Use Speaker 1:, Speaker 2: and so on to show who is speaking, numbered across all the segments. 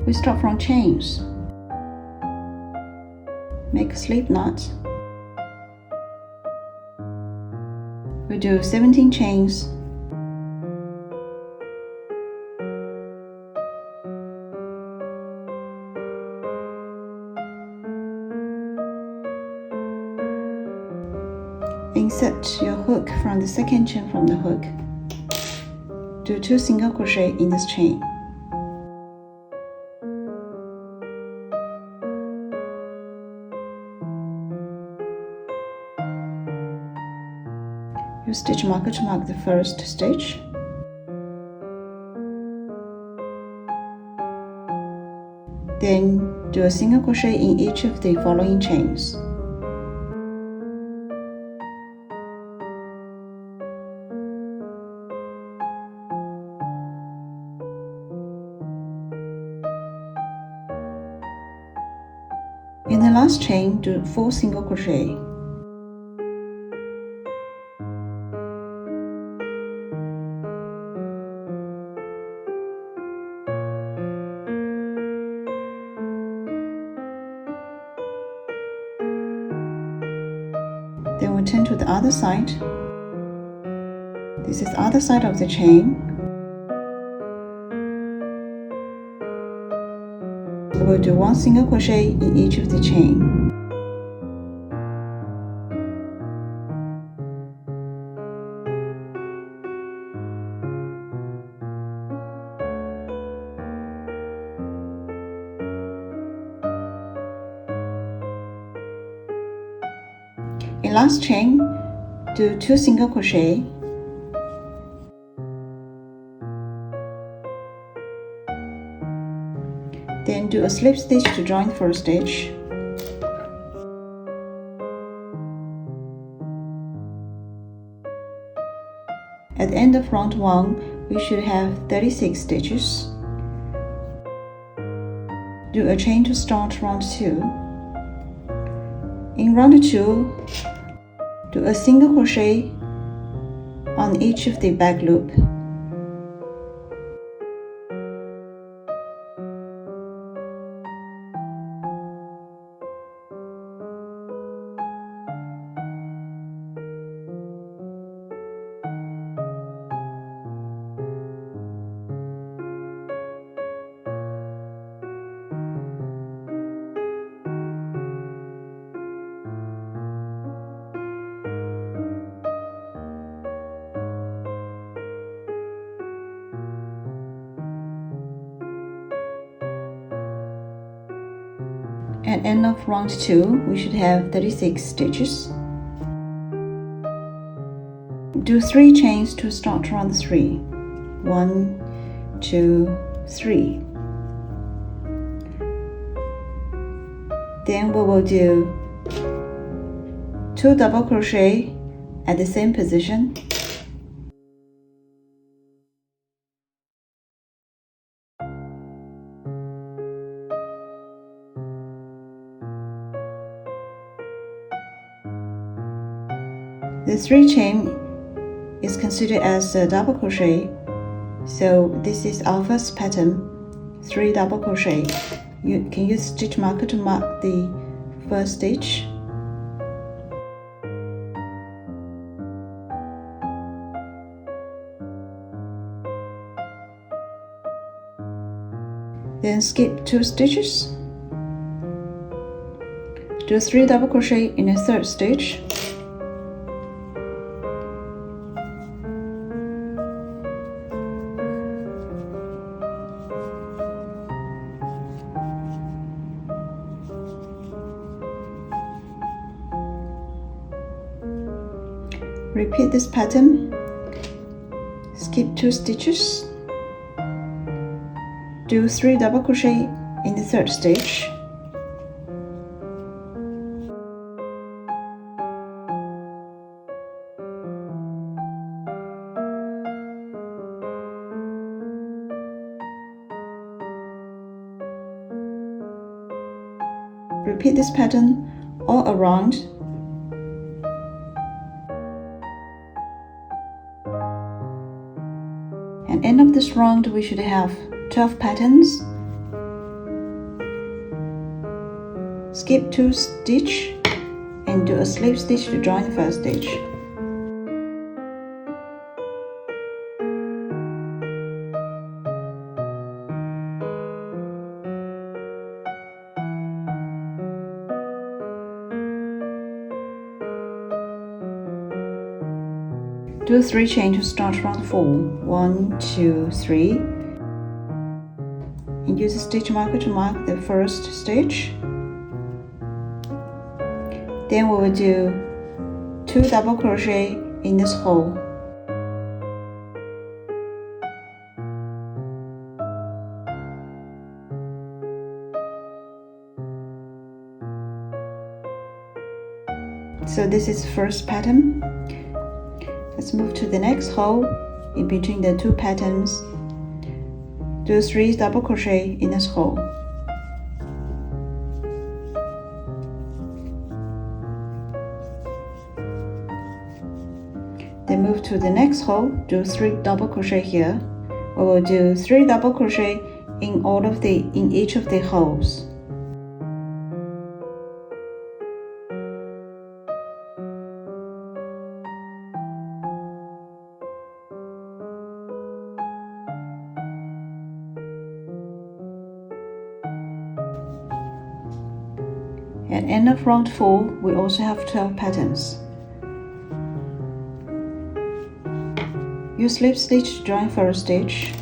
Speaker 1: we start from chains. Make a slip knot. We do 17 chains. Insert your hook from the second chain from the hook. Do 2 single crochet in this chain. Use stitch marker to mark the first stitch. Then do a single crochet in each of the following chains. In the last chain, do 4 single crochet. Then we turn to the other side. This is the other side of the chain. We will do 1 single crochet in each of the chain. In last chain, do 2 single crochet. Then do a slip stitch to join the first stitch. At the end of round 1, we should have 36 stitches. Do a chain to start round 2. In round 2, do a single crochet on each of the back loop. At end of round 2, we should have 36 stitches. Do 3 chains to start round 3. 1, 2, 3. Then we will do 2 double crochet at the same position. The 3 chain is considered as a double crochet, so this is our first pattern, 3 double crochet. You can use stitch marker to mark the first stitch. Then skip 2 stitches. Do 3 double crochet in the third stitch. Repeat this pattern. Skip 2 stitches. Do 3 double crochet in the third stitch. Repeat this pattern all around. At the end of this round, we should have 12 patterns. skip 2 stitches and do a slip stitch to join the first stitch. Do 3 chain to start round 4. 1, 2, 3. And use a stitch marker to mark the first stitch. Then we will do 2 double crochet in this hole. So this is first pattern. Let's move to the next hole in between the 2 patterns. Do 3 double crochet in this hole. Then move to the next hole, do 3 double crochet here. We will do 3 double crochet in each of the holes. At end of round 4, we also have 12 patterns. Use slip stitch to join first stitch.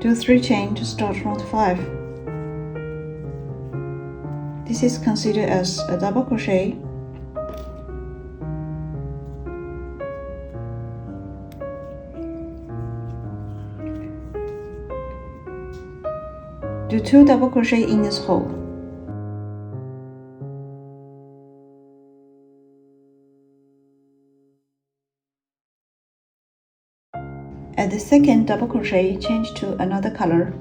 Speaker 1: Do 3 chain to start round 5. This is considered as a double crochet. Do 2 double crochet in this hole. At the second double crochet, change to another color.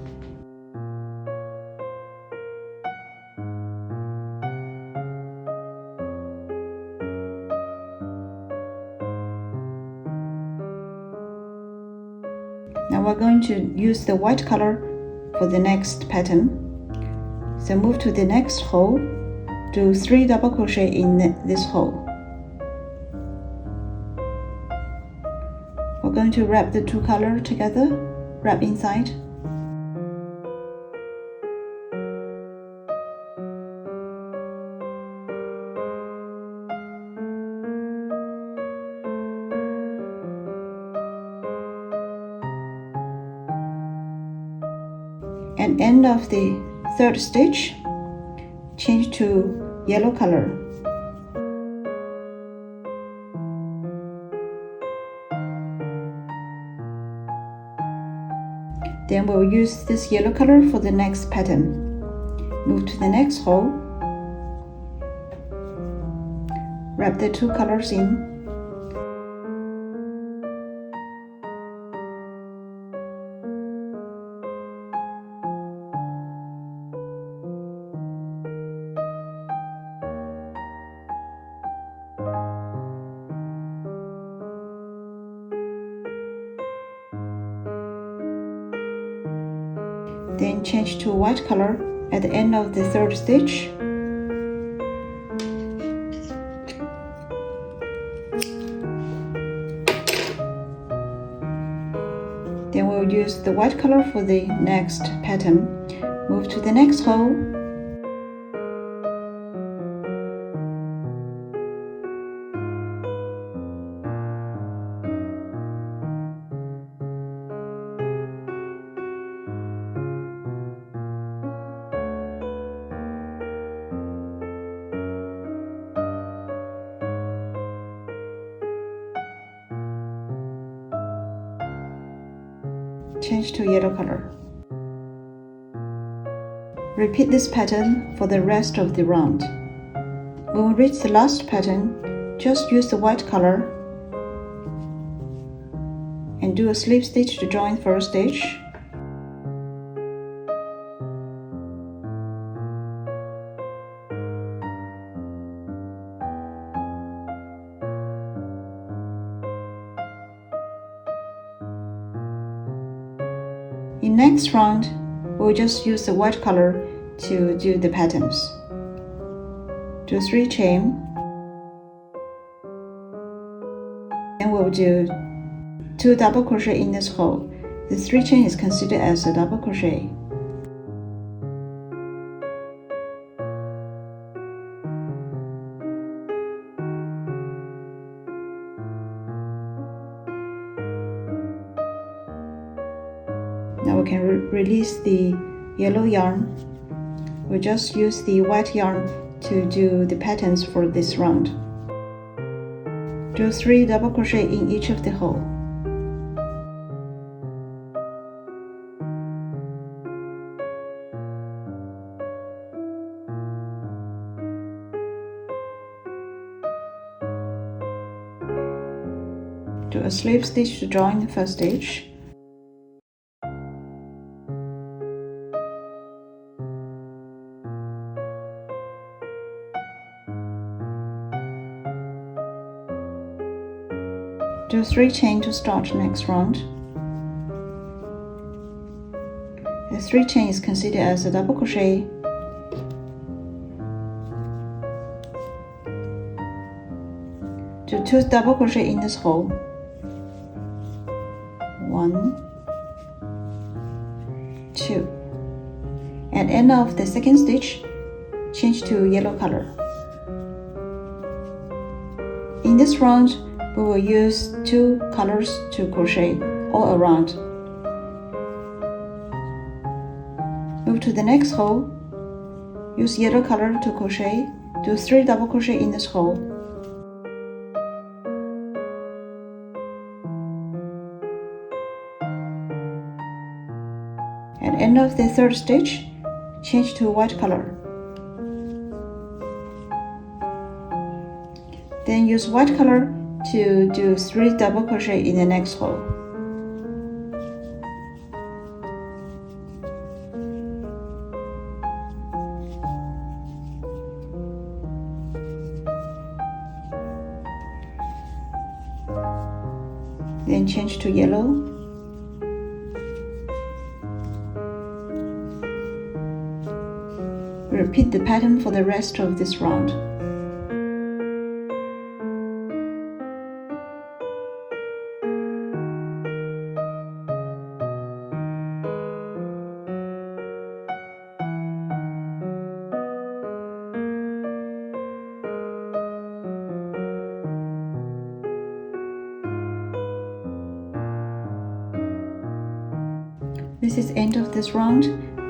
Speaker 1: Now we're going to use the white color for the next pattern. So move to the next hole, do 3 double crochet in this hole. We're going to wrap the 2 colors together, wrap inside. At end of the 3rd stitch, change to yellow color. Then we'll use this yellow color for the next pattern. Move to the next hole, wrap the 2 colors in. Then change to white color at the end of the 3rd stitch. Then we'll use the white color for the next pattern. Move to the next hole. Change to yellow color. Repeat this pattern for the rest of the round. When we reach the last pattern, just use the white color and do a slip stitch to join first stitch. In next round, we'll just use the white color to do the patterns. Do 3 chain, and we'll do 2 double crochet in this hole. The 3 chain is considered as a double crochet. Now we can release the yellow yarn. We'll just use the white yarn to do the patterns for this round. Do 3 double crochet in each of the hole. Do a slip stitch to join the first stitch. Do 3 chain to start next round. The 3 chain is considered as a double crochet. Do 2 double crochet in this hole. 1, 2. At end of the second stitch, change to yellow color. In this round, we will use 2 colors to crochet all around. Move to the next hole. Use yellow color to crochet. Do 3 double crochet in this hole. At end of the third stitch, change to white color. Then use white color to do 3 double crochet in the next hole. Then change to yellow. Repeat the pattern for the rest of this round. This is end of this round.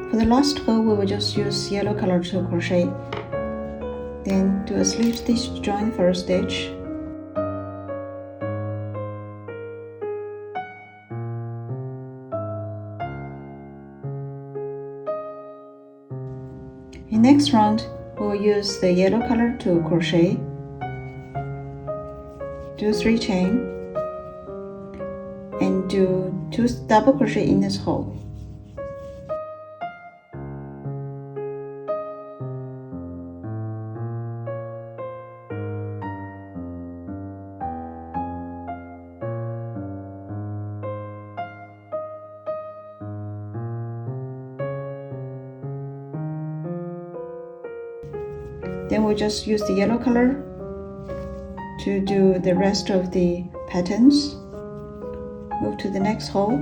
Speaker 1: For the last hole, we will just use yellow color to crochet. Then do a slip stitch to join the first stitch. In next round, we will use the yellow color to crochet. Do 3 chain and do 2 double crochet in this hole. Then we'll just use the yellow color to do the rest of the patterns. Move to the next hole.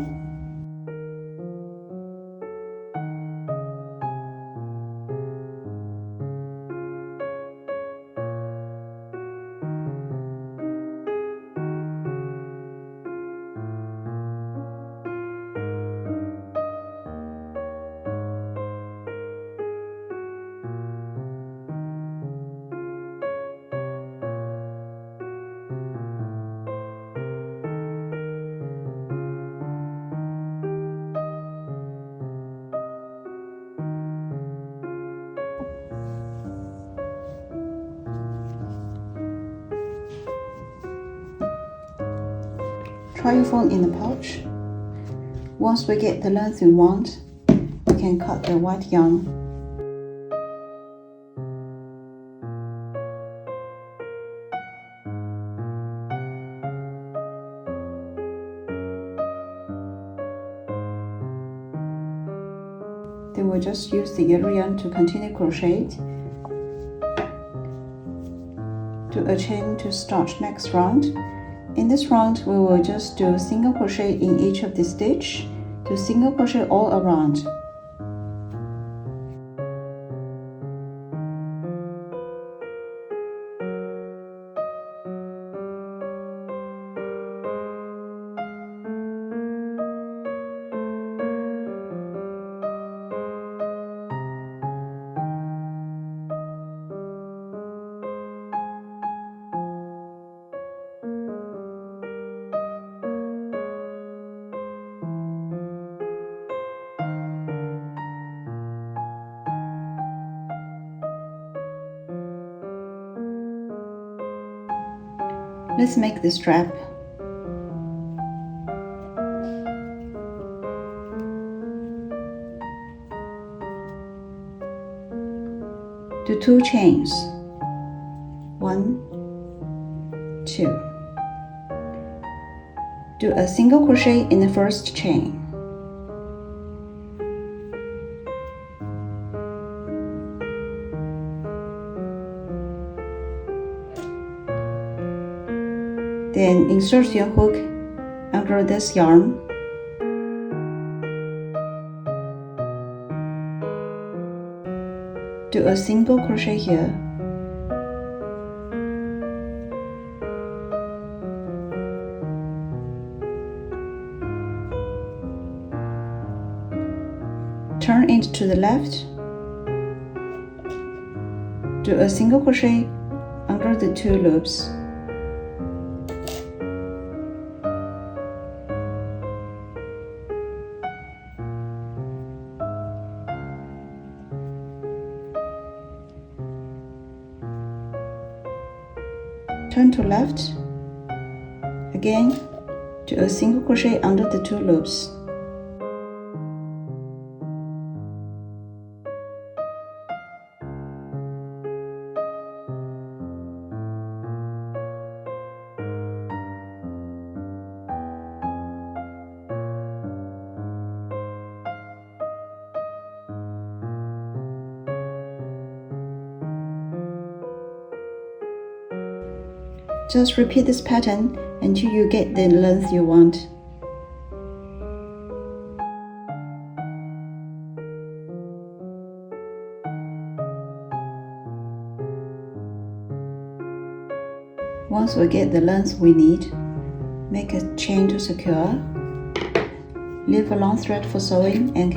Speaker 1: Try your phone in the pouch. Once we get the length we want, we can cut the white yarn. Then we'll just use the yellow yarn to continue crochet. Do a chain to start next round. In this round, we will just do single crochet in each of the stitch to single crochet all around. Let's make the strap. Do 2 chains. 1, 2. Do a single crochet in the first chain. Then insert your hook under this yarn. Do a single crochet here. Turn it to the left. Do a single crochet under the 2 loops. Turn to left. Again, do a single crochet under the 2 loops. Just repeat this pattern until you get the length you want. Once we get the length we need, make a chain to secure. Leave a long thread for sewing and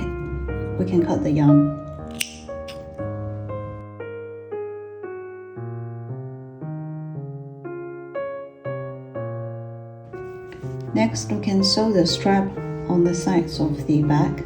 Speaker 1: we can cut the yarn. Next, we can sew the strap on the sides of the bag.